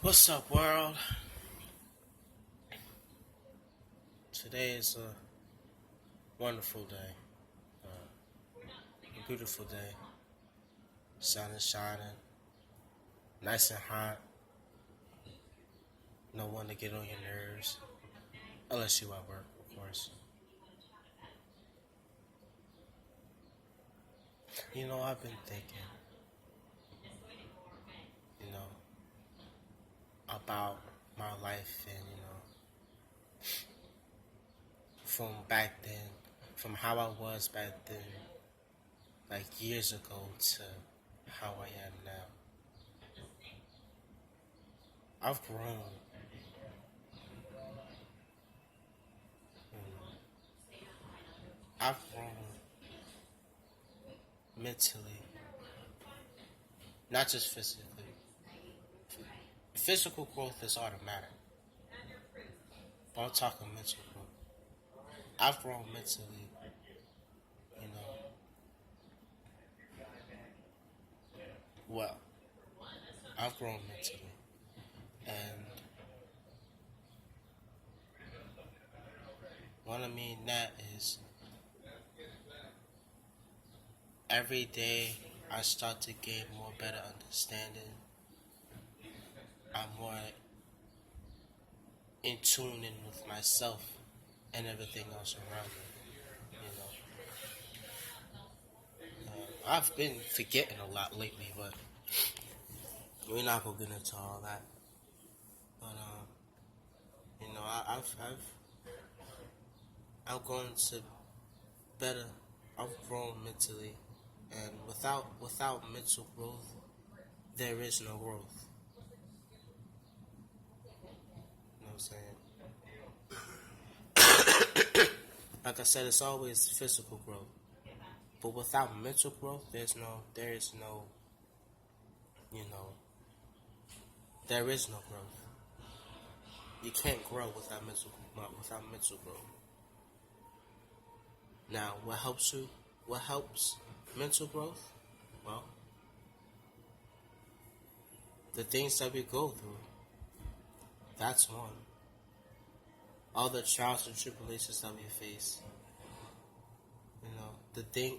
What's up, world? Today is a wonderful day, a beautiful day. Sun is shining, nice and hot. No one to get on your nerves, unless you at work, of course. I've been thinking, you know, about my life and, from back then, from how I was back then, like years ago, to how I am now. I've grown. I've grown mentally, not just physically. Physical growth is automatic, but I'm talking mental growth. I've grown mentally, you know. Well, I've grown mentally, and what I mean that is every day I start to gain more better understanding. I'm more in tune in with myself and everything else around me. I've been forgetting a lot lately, but we're not gonna get into all that. But I've gone to better. I've grown mentally, and without mental growth, there is no growth. You know what I'm saying? Like I said, it's always physical growth, but without mental growth, there is no, you know, there is no growth. You can't grow without mental growth. Now, what helps you? What helps mental growth? Well, the things that we go through. That's one. All the trials and tribulations that we face.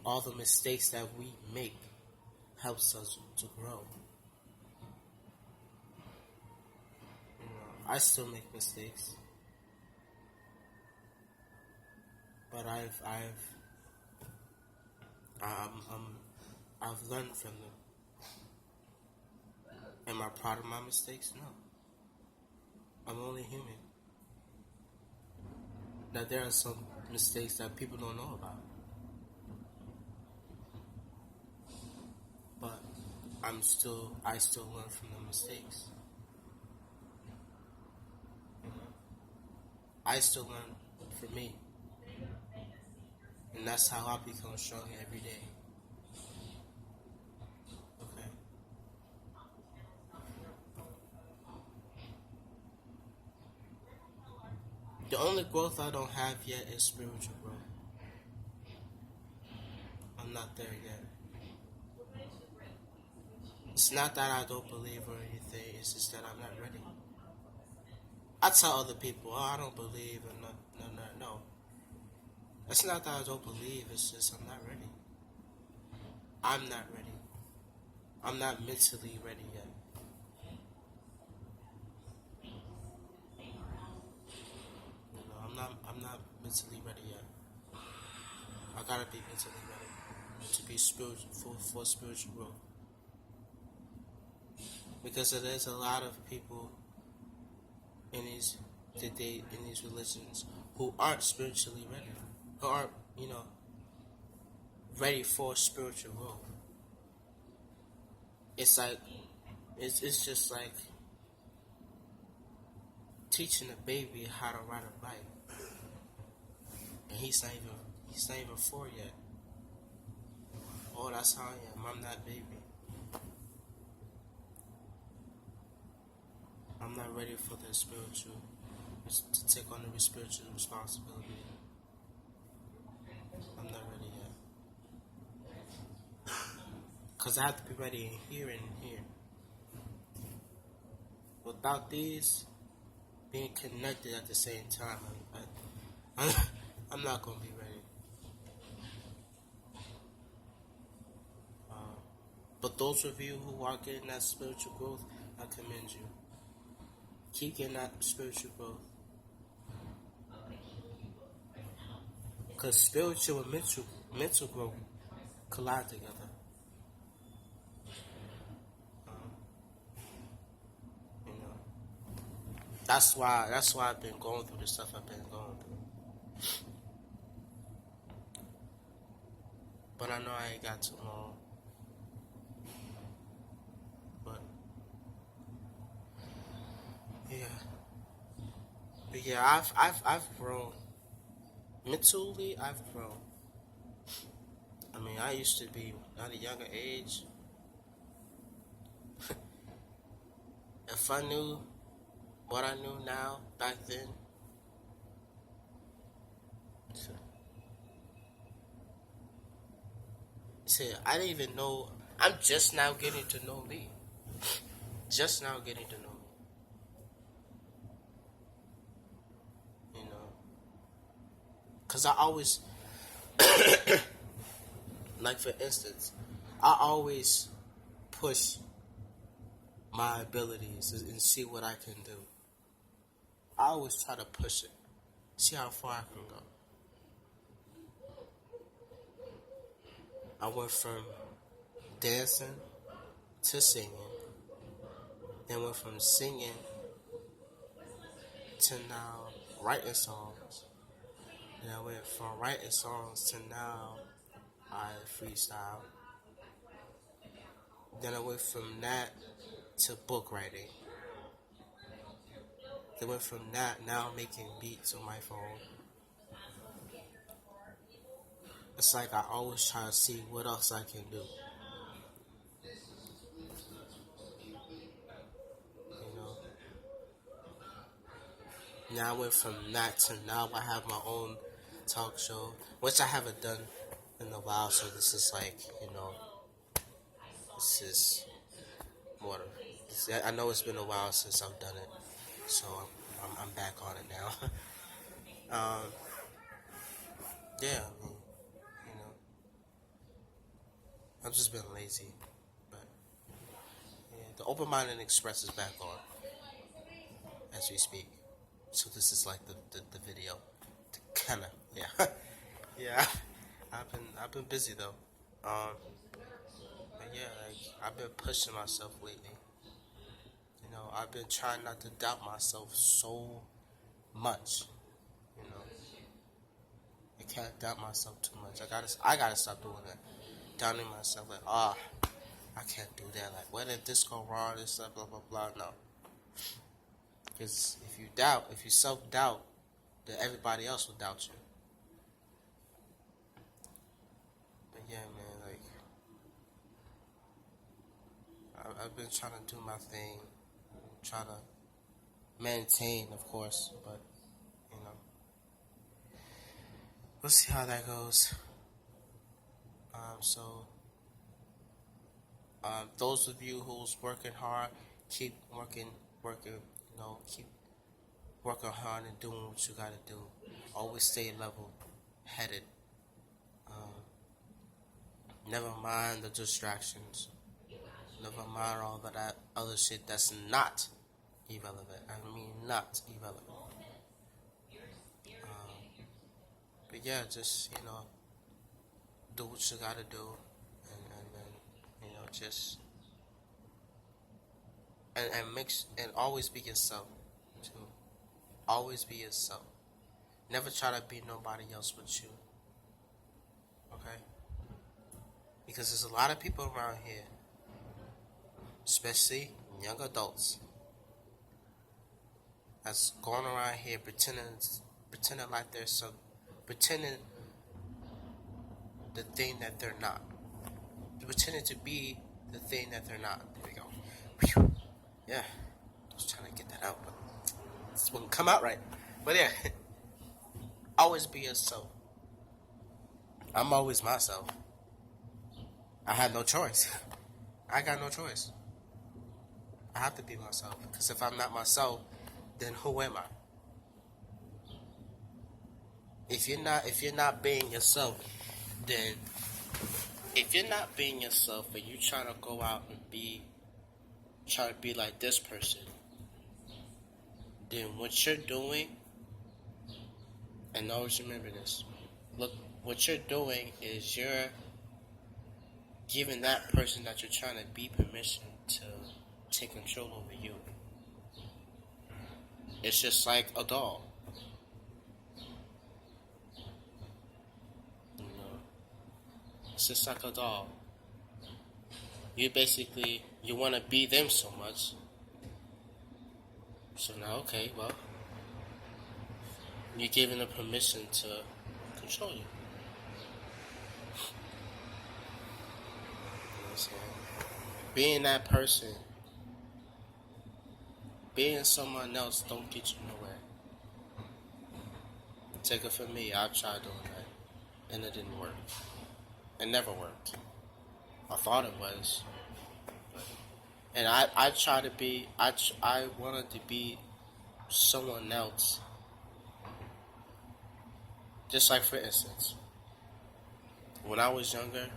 All the mistakes that we make helps us to grow. I still make mistakes, but I've learned from them. Am I proud of my mistakes? No. I'm only human. Now there are some mistakes that people don't know about, but I still learn from the mistakes. I still learn from me, and that's how I become stronger every day. Okay. The only growth I don't have yet is spiritual growth. I'm not there yet. It's not that I don't believe or anything. It's just that I'm not ready. I tell other people, "Oh, I don't believe," and no. It's not that I don't believe. It's just I'm not ready. I'm not ready. I'm not mentally ready yet. I'm not mentally ready yet. I gotta be mentally ready to be spiritual for spiritual growth. Because there's a lot of people in these in these religions who aren't spiritually ready, who aren't ready for spiritual growth. It's like it's just like teaching a baby how to ride a bike, and he's not even 4 yet. Oh, that's how I am. I'm that baby. I'm not ready for the spiritual to take on the spiritual responsibility. I'm not ready yet. Cause I have to be ready in here and in here. But about these being connected at the same time, I'm not gonna be ready. Uh, but those of you who are getting that spiritual growth, I commend you. Keep getting that spiritual growth. Because spiritual and mental growth collide together. You know, that's why I've been going through the stuff I've been going through. But I know I ain't got too long. But yeah, I've grown. Mentally, I've grown. I mean, I used to be at a younger age. If I knew what I knew now back then, I didn't even know. I'm just now getting to know me. Just now getting to know me. You know, cause I always, like for instance, I always push my abilities and see what I can do. I always try to push it, see how far I can go. I went from dancing to singing, then went from singing to now writing songs. Then I went from writing songs to now I freestyle. Then I went from that to book writing. Then went from that now making beats on my phone. It's like I always try to see what else I can do. You know. Now I went from that to now I have my own talk show, which I haven't done in a while. So this is like, this is more. I know it's been a while since I've done it, so I'm back on it now. Yeah, I mean, I've just been lazy, but yeah, the Open Mind and Express is back on as we speak. So this is like the video, kinda, yeah, yeah. I've been busy though, but yeah, like I've been pushing myself lately. I've been trying not to doubt myself so much. You know, I can't doubt myself too much. I gotta stop doing that. Doubting myself like, I can't do that. Like, where did this go wrong? This stuff, blah blah blah. No, because if you self-doubt, then everybody else will doubt you. But yeah, man, like I've been trying to do my thing, try to maintain, of course, but we'll see how that goes. Those of you who's working hard, keep working, keep working hard and doing what you gotta do. Always stay level-headed. Never mind the distractions. Never mind all of that other shit that's not irrelevant. I mean, not irrelevant. But yeah, just do what you gotta do, and just and mix and always be yourself too. Always be yourself. Never try to be nobody else but you. Okay? Because there's a lot of people around here, especially young adults, that's going around here pretending like they're pretending the thing that they're not. They're pretending to be the thing that they're not. There we go. Yeah. I was trying to get that out, but this wouldn't come out right. But yeah. Always be yourself. I'm always myself. I had no choice. I got no choice. I have to be myself because if I'm not myself, then who am I? If you're not being yourself, then if you're not being yourself and you trying to go out and try to be like this person, then what you're doing, and always remember this, look, what you're doing is you're giving that person that you're trying to be permission to take control over you. It's just like a doll. You know, it's just like a doll. You want to be them so much. So now, okay, well, you're giving them permission to control you. You know what I'm saying? Being that person, being someone else don't get you nowhere. Take it from me, I tried doing that, and it didn't work. It never worked. I thought it was. And I tried to be, I wanted to be someone else. Just like, for instance, when I was younger,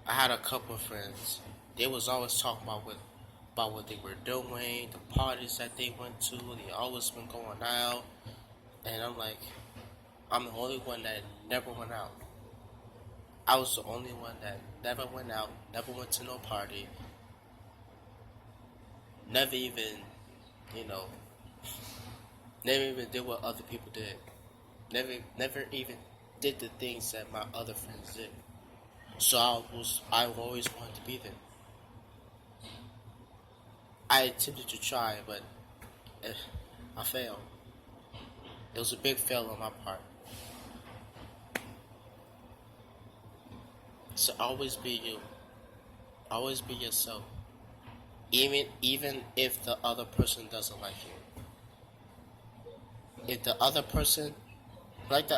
I had a couple of friends. They was always talking about what they were doing, the parties that they went to. They always been going out, and I'm like, I'm the only one that never went out. I was the only one that never went out, never went to no party, never even, never even did what other people did. Never even did the things that my other friends did. So I always wanted to be there. I attempted to try, but I failed. It was a big fail on my part. So always be you. Always be yourself. Even if the other person doesn't like you. If the other person like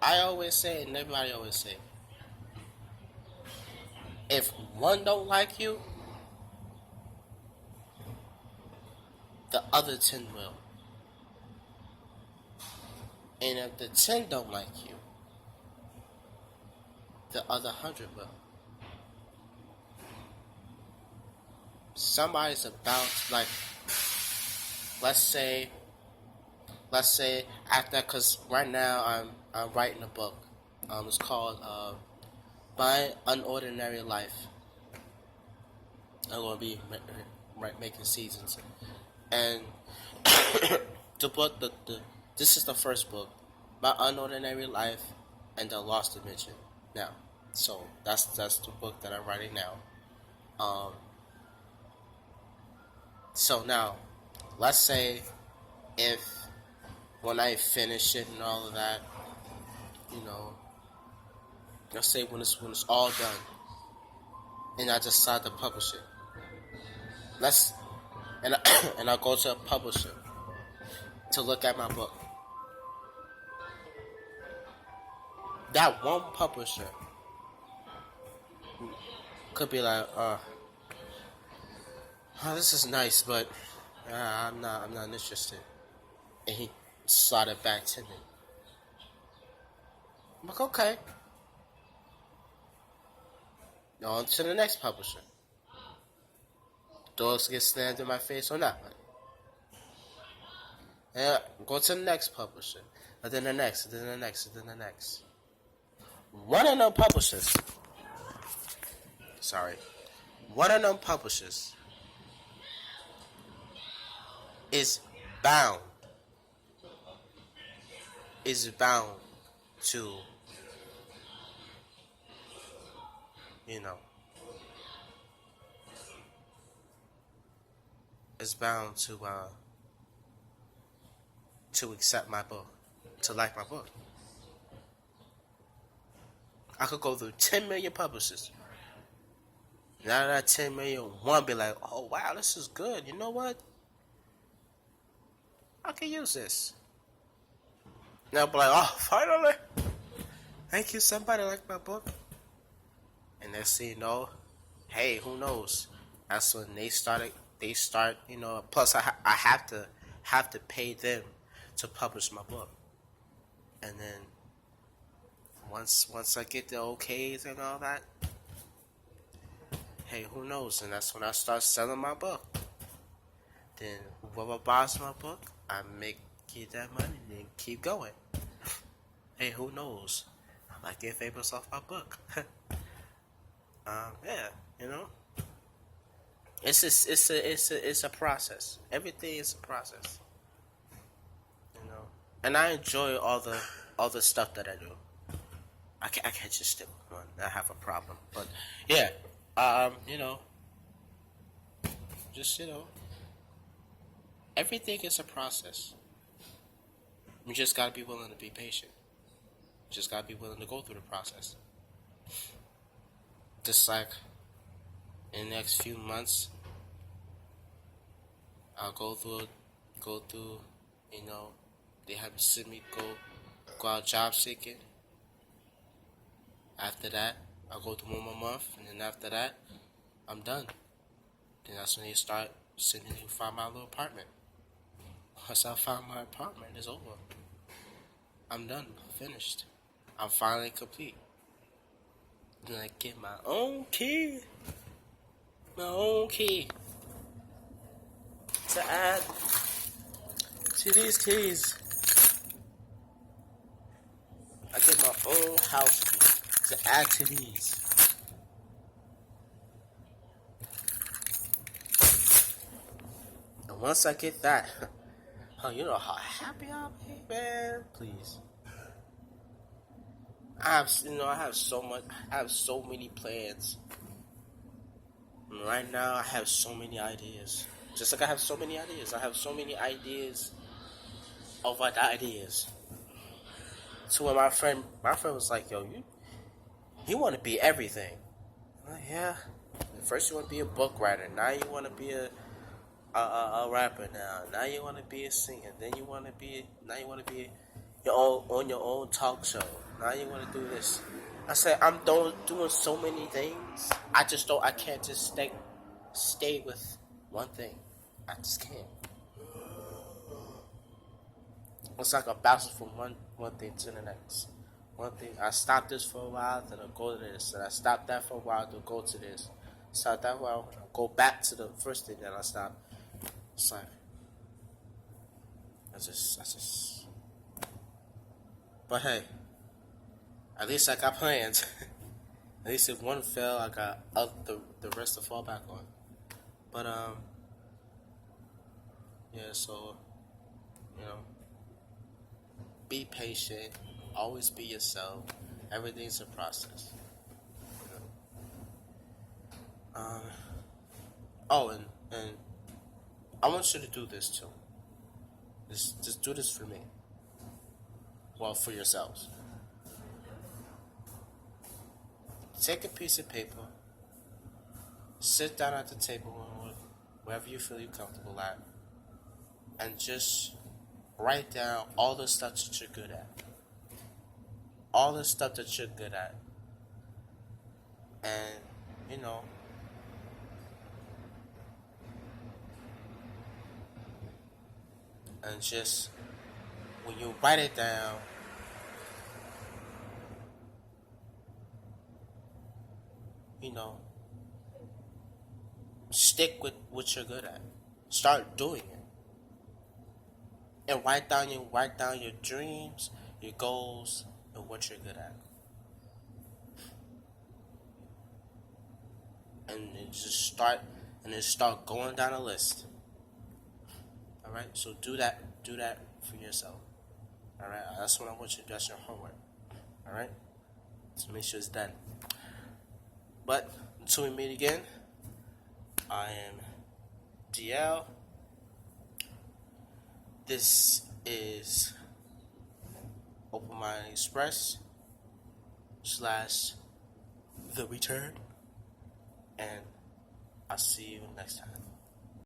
I always say, and everybody always say, if one don't like you, the other 10 will. And if the 10 don't like you, the other 100 will. Somebody's about, like, let's say after, because right now I'm writing a book. It's called My Unordinary Life. I'm gonna be making seasons, and the book, this is the first book, My Unordinary Life and the Lost Dimension. Now, so that's the book that I'm writing now. So now, let's say if when I finish it and all of that, let's say when it's all done, and I decide to publish it. And I go to a publisher to look at my book. That one publisher could be like, this is nice, but I'm not interested. And he slotted back to me. I'm like, okay. On to the next publisher. Dogs get slammed in my face or not. Yeah, go to the next publisher. And then the next, and then the next, and then the next. One of them publishers is bound to, is bound to accept my book, to like my book. I could go through 10 million publishers. Now that 10 million, one be like, oh wow, this is good. You know what? I can use this. Now be like, oh, finally. Thank you, somebody liked my book. And next thing you know, hey, who knows? That's when they started. They start, Plus, I have to pay them to publish my book, and then once I get the okays and all that, hey, who knows? And that's when I start selling my book. Then whoever buys my book, I get that money and then keep going. Hey, who knows? I might get famous off my book. Yeah, you know. It's a process. Everything is a process, you know. And I enjoy all the stuff that I do. I can't just stick with one. I have a problem. But yeah, you know, just everything is a process. You just gotta be willing to be patient. You just gotta be willing to go through the process. Just like in the next few months, I'll go through, you know, they have sent me go out job seeking. After that, I'll go through 1 more month, and then after that, I'm done. Then that's when they start sending you find my little apartment. Once I find my apartment, it's over. I'm done, finished. I'm finally complete. Then I get my own key to add to these keys. I get my own house key to add to these. And once I get that, oh, you know how happy I'll be, man. Please. I have so many plans. And right now, I have so many ideas. Just like I have so many ideas. I have so many ideas of ideas. So when my friend was like, yo, you want to be everything. I'm like, yeah. First you want to be a book writer. Now you want to be a rapper now. Now you want to be a singer. Then you want to be on your own talk show. Now you want to do this. I said I'm doing so many things. I can't just stay with one thing. I just can't. It's like a bouncing from one thing to the next. One thing, I stop this for a while, then I go to this. And I stop that for a while, then go to this. Stop that while, go back to the first thing, then I stop. It's like, I just. But hey, at least I got plans. At least if one fell, I got the rest to fall back on. But yeah. So, be patient. Always be yourself. Everything's a process. Oh, and I want you to do this too. Just do this for me. Well, for yourselves. Take a piece of paper. Sit down at the table, wherever you feel you're comfortable at, and just write down all the stuff that you're good at. All the stuff that you're good at. And, and just, when you write it down, stick with what you're good at. Start doing it. And write down your dreams, your goals, and what you're good at. And then start going down a list. Alright? So do that for yourself. Alright? That's what I want you to do. That's your homework. Alright? So make sure it's done. But until we meet again, I am DL. This is Open Mind Express / The Return. And I'll see you next time.